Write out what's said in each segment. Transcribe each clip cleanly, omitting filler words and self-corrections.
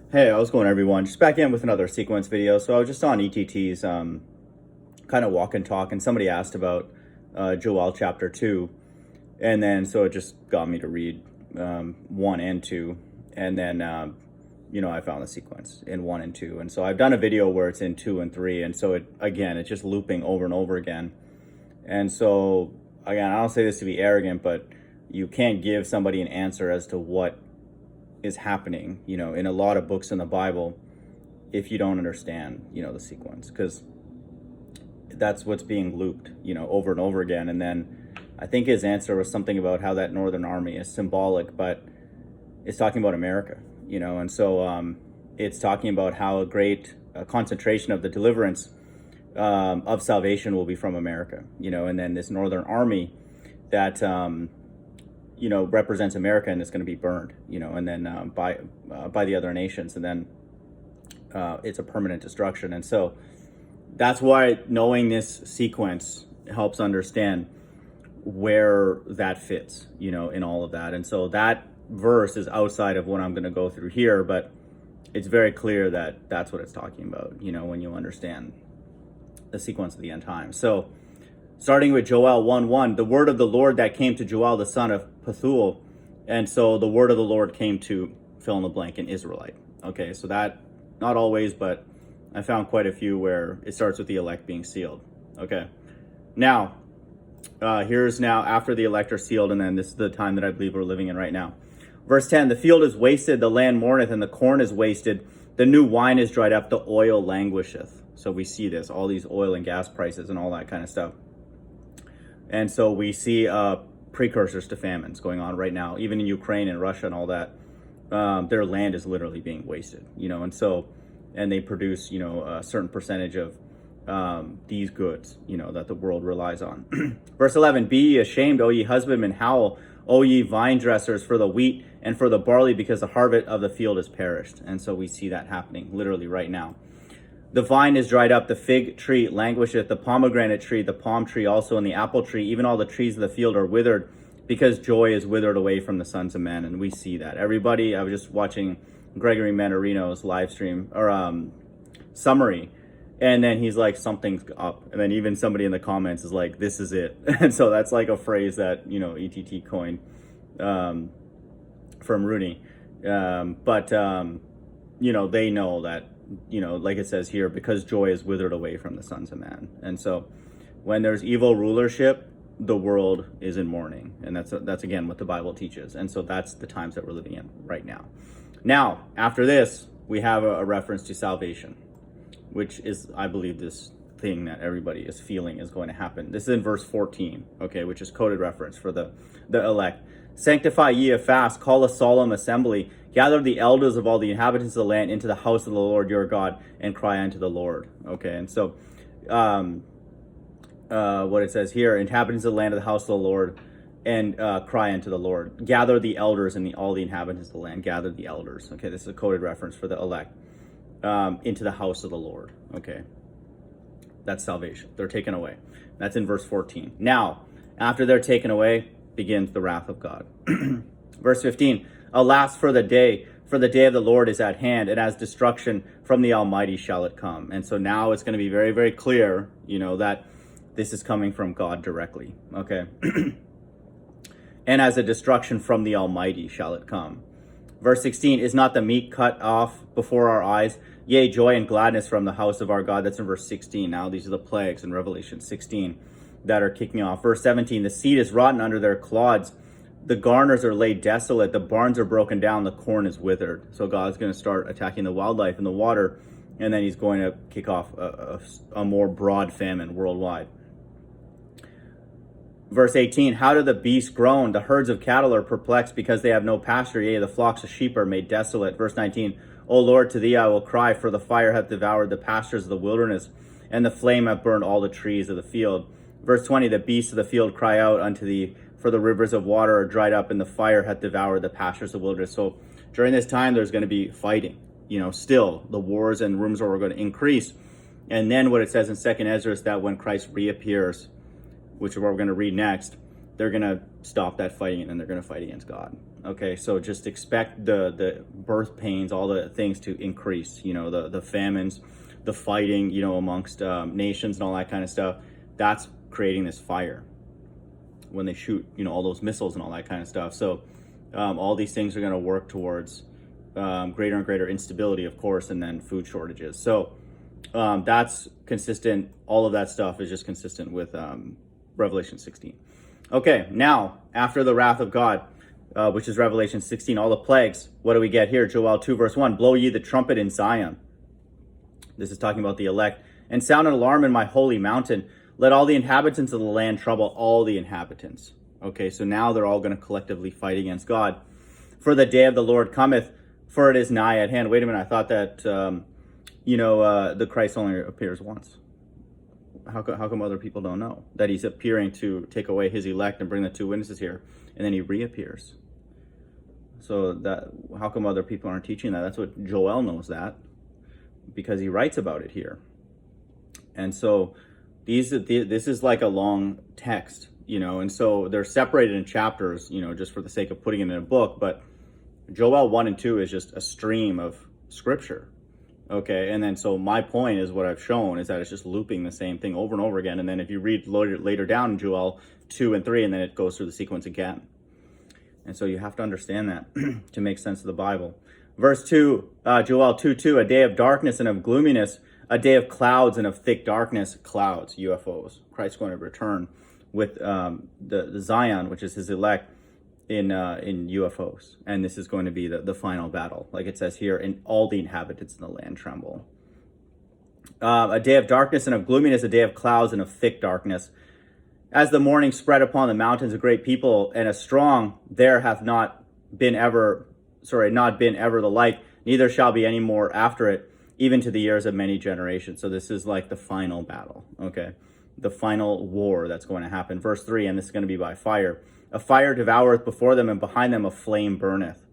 Hey, how's it going, everyone? Just back in with another sequence video. So I was just on ETT's kind of walk and talk, and somebody asked about Joel chapter 2. And then so it just got me to read 1 and 2. And then, I found the sequence in 1 and 2. And so I've done a video where it's in 2 and 3. And so it's just looping over and over again. And so, again, I don't say this to be arrogant, but you can't give somebody an answer as to what is happening, in a lot of books in the Bible if you don't understand, the sequence, because that's what's being looped, over and over again. And then I think his answer was something about how that northern army is symbolic, but it's talking about America, and so it's talking about how a great concentration of the deliverance of salvation will be from America, and then this northern army that represents America, and it's going to be burned, and then by the other nations, and then it's a permanent destruction. And so that's why knowing this sequence helps understand where that fits, in all of that. And so that verse is outside of what I'm going to go through here, but it's very clear that that's what it's talking about, when you understand the sequence of the end times. So starting with Joel 1:1, the word of the Lord that came to Joel the son of Pethuel. And so the word of the Lord came to fill in the blank, an Israelite. Okay, so that, not always, but I found quite a few where it starts with the elect being sealed. Okay, now, here's now after the elect are sealed, and then this is the time that I believe we're living in right now. Verse 10, the field is wasted, the land mourneth, and the corn is wasted. The new wine is dried up, the oil languisheth. So we see this, all these oil and gas prices and all that kind of stuff. And so we see precursors to famines going on right now, even in Ukraine and Russia and all that. Their land is literally being wasted, and they produce, a certain percentage of these goods, that the world relies on. Verse 11, be ye ashamed, O ye husbandmen, howl, O ye vine dressers, for the wheat and for the barley, because the harvest of the field is perished. And so we see that happening literally right now. The vine is dried up, the fig tree languisheth, the pomegranate tree, the palm tree also, and the apple tree, even all the trees of the field are withered, because joy is withered away from the sons of men. And we see that. Everybody, I was just watching Gregory Manarino's live stream, or summary, and then he's like, something's up. And then even somebody in the comments is like, this is it. And so that's like a phrase that, ETT coined from Rooney. But they know that, like it says here, because joy is withered away from the sons of man. And so when there's evil rulership, the world is in mourning. And that's again what the Bible teaches. And so that's the times that we're living in right now. Now, after this, we have a reference to salvation, which is, I believe, this thing that everybody is feeling is going to happen. This is in verse 14, okay, which is coded reference for the elect. Sanctify ye a fast, call a solemn assembly, gather the elders of all the inhabitants of the land into the house of the Lord your God, and cry unto the Lord. Okay, and so what it says here, inhabitants of the land of the house of the Lord, and cry unto the Lord. Gather the elders and all the inhabitants of the land. Gather the elders. Okay, this is a coded reference for the elect. Into the house of the Lord. Okay, that's salvation. They're taken away. That's in verse 14. Now, after they're taken away, begins the wrath of God. Verse 15, alas for the day of the Lord is at hand, and as destruction from the Almighty shall it come. And so now it's going to be very, very clear, that this is coming from God directly. Okay. And as a destruction from the Almighty shall it come. Verse 16, is not the meat cut off before our eyes? Yea, joy and gladness from the house of our God. That's in verse 16. Now these are the plagues in Revelation 16 that are kicking off. Verse 17, the seed is rotten under their clods. The garners are laid desolate. The barns are broken down. The corn is withered. So God's going to start attacking the wildlife and the water, and then he's going to kick off a more broad famine worldwide. Verse 18, how do the beasts groan? The herds of cattle are perplexed because they have no pasture. Yea, the flocks of sheep are made desolate. Verse 19, O Lord, to thee I will cry, for the fire hath devoured the pastures of the wilderness, and the flame hath burned all the trees of the field. Verse 20, the beasts of the field cry out unto thee, for the rivers of water are dried up, and the fire hath devoured the pastures of the wilderness. So during this time, there's going to be fighting. Still, the wars and rumors are going to increase. And then what it says in 2nd Ezra is that when Christ reappears, which is what we're going to read next, they're going to stop that fighting, and then they're going to fight against God. Okay, so just expect the birth pains, all the things to increase, the famines, the fighting, amongst nations and all that kind of stuff. That's creating this fire when they shoot, all those missiles and all that kind of stuff. So all these things are going to work towards greater and greater instability, of course, and then food shortages. So that's consistent. All of that stuff is just consistent with Revelation 16. Okay, now, after the wrath of God, which is Revelation 16, all the plagues, what do we get here? Joel 2, verse 1, blow ye the trumpet in Zion. This is talking about the elect. And sound an alarm in my holy mountain. Let all the inhabitants of the land trouble all the inhabitants. Okay, so now they're all going to collectively fight against God. For the day of the Lord cometh, for it is nigh at hand. Wait a minute, I thought that, the Christ only appears once. How come other people don't know that he's appearing to take away his elect and bring the two witnesses here, and then he reappears? So that, how come other people aren't teaching that? That's what Joel knows, that because he writes about it here. And so this is like a long text, and so they're separated in chapters, just for the sake of putting it in a book. But Joel 1 and 2 is just a stream of scripture. Okay, and then so my point is, what I've shown is that it's just looping the same thing over and over again. And then if you read later down in Joel 2 and 3, and then it goes through the sequence again. And so you have to understand that to make sense of the Bible. Verse 2, Joel 2:2, a day of darkness and of gloominess, a day of clouds and of thick darkness, clouds, UFOs. Christ's going to return with the Zion, which is his elect, in UFOs, and this is going to be the final battle, like it says here, and all the inhabitants in the land tremble. A day of darkness and of gloominess, a day of clouds and of thick darkness. As the morning spread upon the mountains, a great people and a strong, there hath not been ever the like, neither shall be any more after it, even to the years of many generations. So this is like the final battle, okay? The final war that's going to happen. Verse 3, and this is going to be by fire. A fire devoureth before them, and behind them a flame burneth.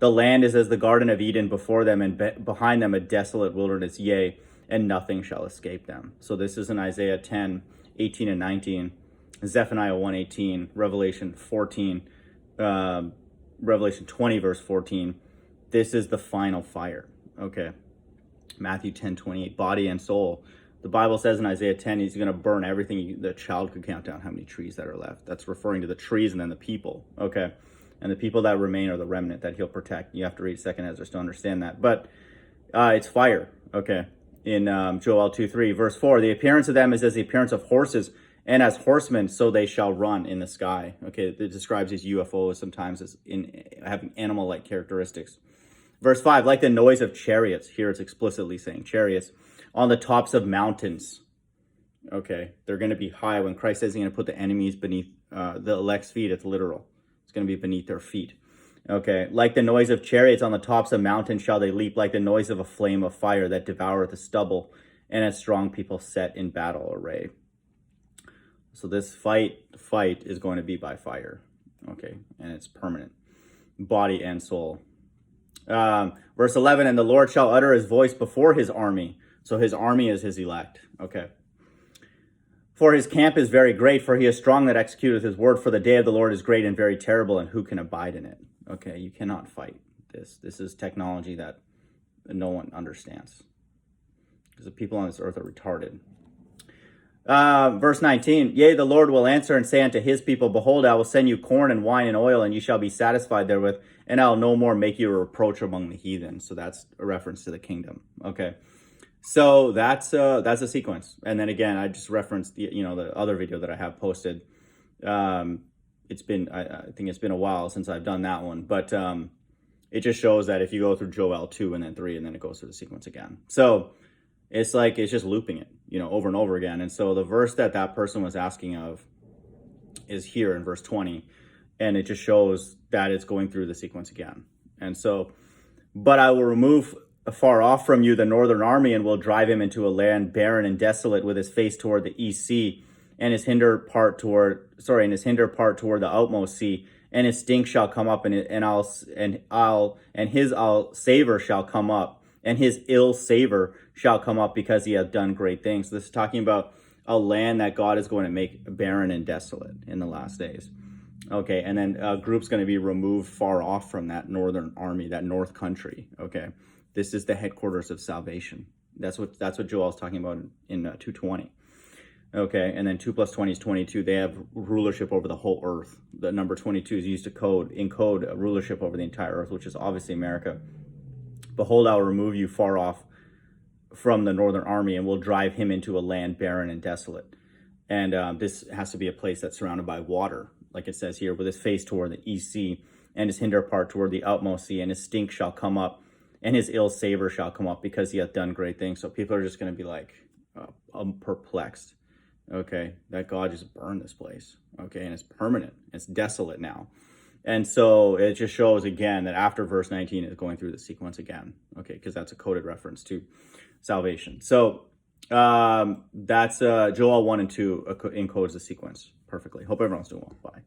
The land is as the Garden of Eden before them, and behind them a desolate wilderness, yea, and nothing shall escape them. So this is in Isaiah 10, 18 and 19, Zephaniah 1:18, Revelation 14, Revelation 20, verse 14. This is the final fire, okay? Matthew 10:28, body and soul. The Bible says in Isaiah 10, he's going to burn everything. The child could count down how many trees that are left. That's referring to the trees and then the people, okay? And the people that remain are the remnant that he'll protect. You have to read 2nd Ezra to understand that. But it's fire, okay? In Joel 2:3, verse 4, the appearance of them is as the appearance of horses, and as horsemen, so they shall run in the sky. Okay, it describes these UFOs sometimes as having animal-like characteristics. Verse 5, like the noise of chariots. Here it's explicitly saying chariots. On the tops of mountains. Okay, they're going to be high. When Christ says he's going to put the enemies beneath the elect's feet, it's literal. It's going to be beneath their feet. Okay, like the noise of chariots on the tops of mountains shall they leap, like the noise of a flame of fire that devoureth the stubble, and as strong people set in battle array. So this fight is going to be by fire. Okay, and it's permanent, body and soul. Verse 11, and the Lord shall utter his voice before his army. So his army is his elect, okay? For his camp is very great, for he is strong that executeth his word, for the day of the Lord is great and very terrible, and who can abide in it? Okay, you cannot fight this. This is technology that no one understands, because the people on this earth are retarded. Verse 19, yea, the Lord will answer and say unto his people, behold, I will send you corn and wine and oil, and ye shall be satisfied therewith, and I'll no more make you a reproach among the heathen. So that's a reference to the kingdom, okay? So that's a sequence. And then again, I just referenced the other video that I have posted. It's been, I think it's been a while since I've done that one, but it just shows that if you go through Joel 2 and then 3, and then it goes through the sequence again. So it's like, it's just looping it, over and over again. And so the verse that person was asking of is here in verse 20, and it just shows that it's going through the sequence again. And so, but I will remove afar off from you the northern army, and will drive him into a land barren and desolate, with his face toward the east sea, and his hinder part toward the outmost sea. And his stink shall come up, and his savor shall come up, and his ill savor shall come up, because he hath done great things. So this is talking about a land that God is going to make barren and desolate in the last days. Okay, and then a group's going to be removed far off from that northern army, that north country. Okay, this is the headquarters of salvation. That's what Joel's talking about in 2:20. Okay, and then 2 plus 20 is 22. They have rulership over the whole earth. The number 22 is used to encode rulership over the entire earth, which is obviously America. Behold, I will remove you far off from the northern army, and will drive him into a land barren and desolate. And this has to be a place that's surrounded by water, like it says here, with his face toward the east sea, and his hinder part toward the outmost sea, and his stink shall come up, and his ill savor shall come up, because he hath done great things. So people are just going to be like perplexed. Okay, that God just burned this place. Okay, and it's permanent. It's desolate now. And so it just shows again that after verse 19 is going through the sequence again. Okay, because that's a coded reference to salvation. So that's Joel 1 and 2 encodes the sequence perfectly. Hope everyone's doing well. Bye.